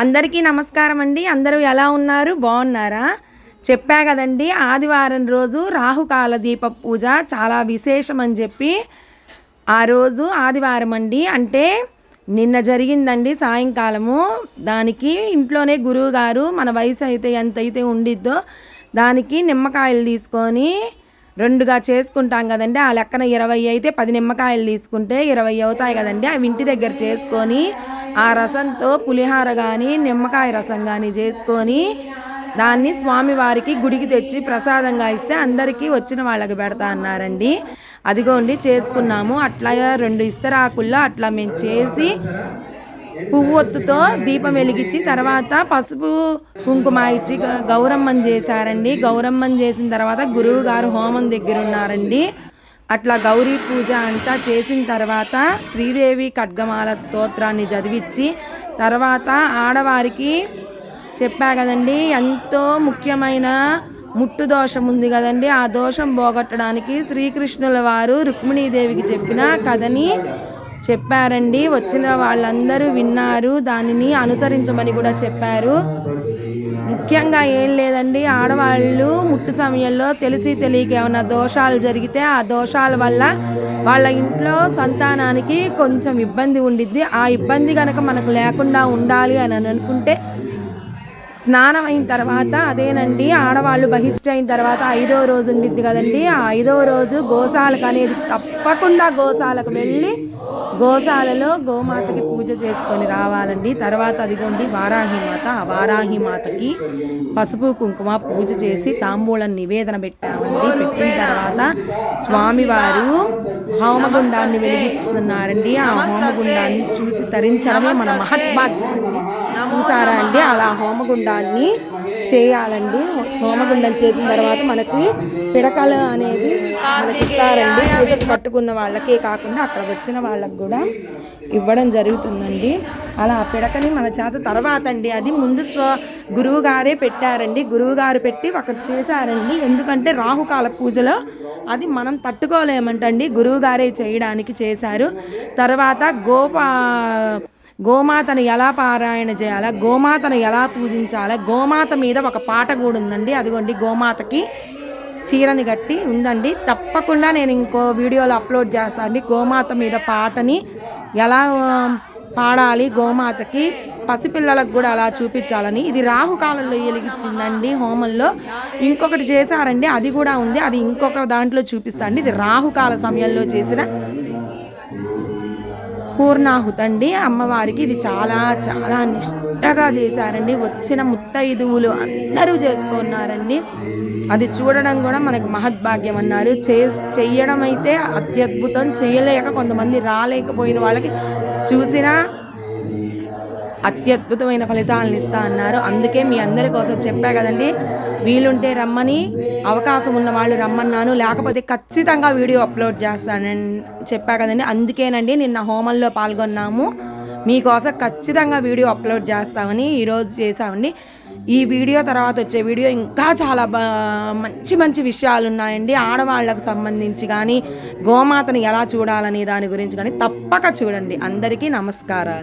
అందరికీ నమస్కారం అండి. అందరూ ఎలా ఉన్నారు? బాగున్నారా? చెప్పా కదండి, ఆదివారం రోజు రాహుకాల దీప పూజ చాలా విశేషం అని చెప్పి. ఆ రోజు ఆదివారం అండి, అంటే నిన్న జరిగిందండి సాయంకాలము. దానికి ఇంట్లోనే గురువుగారు మన వయసు అయితే ఎంతైతే ఉండిద్దో దానికి నిమ్మకాయలు తీసుకొని రెండుగా చేసుకుంటాం కదండి. ఆ లెక్కన 20 అయితే 10 నిమ్మకాయలు తీసుకుంటే 20 అవుతాయి కదండి. అవి ఇంటి దగ్గర చేసుకొని ఆ రసంతో పులిహార కానీ నిమ్మకాయ రసం కానీ చేసుకొని దాన్ని స్వామివారికి గుడికి తెచ్చి ప్రసాదంగా ఇస్తే అందరికీ వచ్చిన వాళ్ళకి పెడతా అన్నారండి. అదిగోండి చేసుకున్నాము. అట్లా 2 ఇస్తరాకుల్లో అట్లా మేము చేసి పువ్వు ఒత్తుతో దీపం వెలిగించి తర్వాత పసుపు కుంకుమ ఇచ్చి గౌరమ్మని చేశారండి. గౌరమ్మని చేసిన తర్వాత గురువు గారు హోమం దగ్గర ఉన్నారండి. అట్లా గౌరీ పూజ అంతా చేసిన తర్వాత శ్రీదేవి ఖడ్గమాల స్తోత్రాన్ని చదివించి తర్వాత ఆడవారికి చెప్పా కదండి, ఎంతో ముఖ్యమైన ముట్టు దోషం ఉంది కదండి. ఆ దోషం పోగొట్టడానికి శ్రీకృష్ణుల వారు రుక్మిణీదేవికి చెప్పిన కథని చెప్పారండి. వచ్చిన వాళ్ళందరూ విన్నారు, దానిని అనుసరించమని కూడా చెప్పారు. ముఖ్యంగా ఏం లేదండి, ఆడవాళ్ళు ముట్టు సమయంలో తెలిసి తెలియక ఏమైనా దోషాలు జరిగితే ఆ దోషాల వల్ల వాళ్ళ ఇంట్లో సంతానానికి కొంచెం ఇబ్బంది ఉండిద్ది. ఆ ఇబ్బంది కనుక మనకు లేకుండా ఉండాలి అని అనుకుంటే స్నానం అయిన తర్వాత అదేనండి, ఆడవాళ్ళు బహిష్ట అయిన తర్వాత 5వ రోజు ఉండిద్ది కదండి. ఆ 5వ రోజు గోశాలకు అనేది తప్పకుండా గోశాలకు వెళ్ళి గోశాలలో గోమాతకి పూజ చేసుకొని రావాలండి. తర్వాత అదిగోండి వారాహిమాత, ఆ వారాహిమాతకి పసుపు కుంకుమ పూజ చేసి తాంబూలం నివేదన పెట్టామండి. పెట్టిన తర్వాత స్వామివారు హోమగుండాన్ని వెలిగిస్తున్నారండి. ఆ హోమగుండాన్ని చూసి తరించడమే మన మహద్భాగ్యం అండి. చూసారా అండి, అలా హోమగుండాన్ని చేయాలండి. హోమగుండం చేసిన తర్వాత మనకి పిడకలు అనేది మనకి ఇస్తారండి. పూజకు పట్టుకున్న వాళ్ళకే కాకుండా అక్కడ వచ్చిన వాళ్ళకు కూడా ఇవ్వడం జరుగుతుందండి. అలా పిడకని మన చేత తర్వాత అండి, అది ముందు గురువు గారే పెట్టారండి. గురువు గారు పెట్టి ఒకటి చేశారండి. ఎందుకంటే రాహుకాల పూజలో అది మనం తట్టుకోలేమంటండి, గురువు గారే చేయడానికి చేశారు. తర్వాత గోమాతను ఎలా పారాయణ చేయాలా, గోమాతను ఎలా పూజించాలా, గోమాత మీద ఒక పాట కూడా ఉందండి. అదిగోండి గోమాతకి చీరని కట్టి ఉందండి. తప్పకుండా నేను ఇంకో వీడియోలో అప్లోడ్ చేస్తాను అండి. గోమాత మీద పాటని ఎలా పాడాలి, గోమాతకి పసిపిల్లలకు కూడా అలా చూపించాలని. ఇది రాహుకాలంలో వెలిగించిందండి హోమంలో. ఇంకొకటి చేశారండి, అది కూడా ఉంది, అది ఇంకొక దాంట్లో చూపిస్తా అండి. ఇది రాహుకాల సమయంలో చేసిన పూర్ణాహుతండి అమ్మవారికి. ఇది చాలా చాలా నిష్టగా చేశారండి. వచ్చిన ముత్తైదువులు అందరూ చేసుకున్నారండి. అది చూడడం కూడా మనకు మహద్భాగ్యం అన్నారు. చెయ్యడం అయితే అత్యద్భుతం. చేయలేక కొంతమంది రాలేకపోయిన వాళ్ళకి చూసినా అత్యద్భుతమైన ఫలితాలను ఇస్తా అన్నారు. అందుకే మీ అందరి కోసం చెప్పా కదండి, వీలుంటే రమ్మని, అవకాశం ఉన్న వాళ్ళు రమ్మన్నాను, లేకపోతే ఖచ్చితంగా వీడియో అప్లోడ్ చేస్తానని చెప్పా కదండి. అందుకేనండి నిన్న హోమంలో పాల్గొన్నాము. మీకోసం ఖచ్చితంగా వీడియో అప్లోడ్ చేస్తామని ఈరోజు చేసామండి. ఈ వీడియో తర్వాత వచ్చే వీడియో ఇంకా చాలా మంచి మంచి విషయాలు ఉన్నాయండి. ఆడవాళ్ళకు సంబంధించి కానీ గోమాతను ఎలా చూడాలనే దాని గురించి కానీ తప్పక చూడండి. అందరికీ నమస్కారాలు.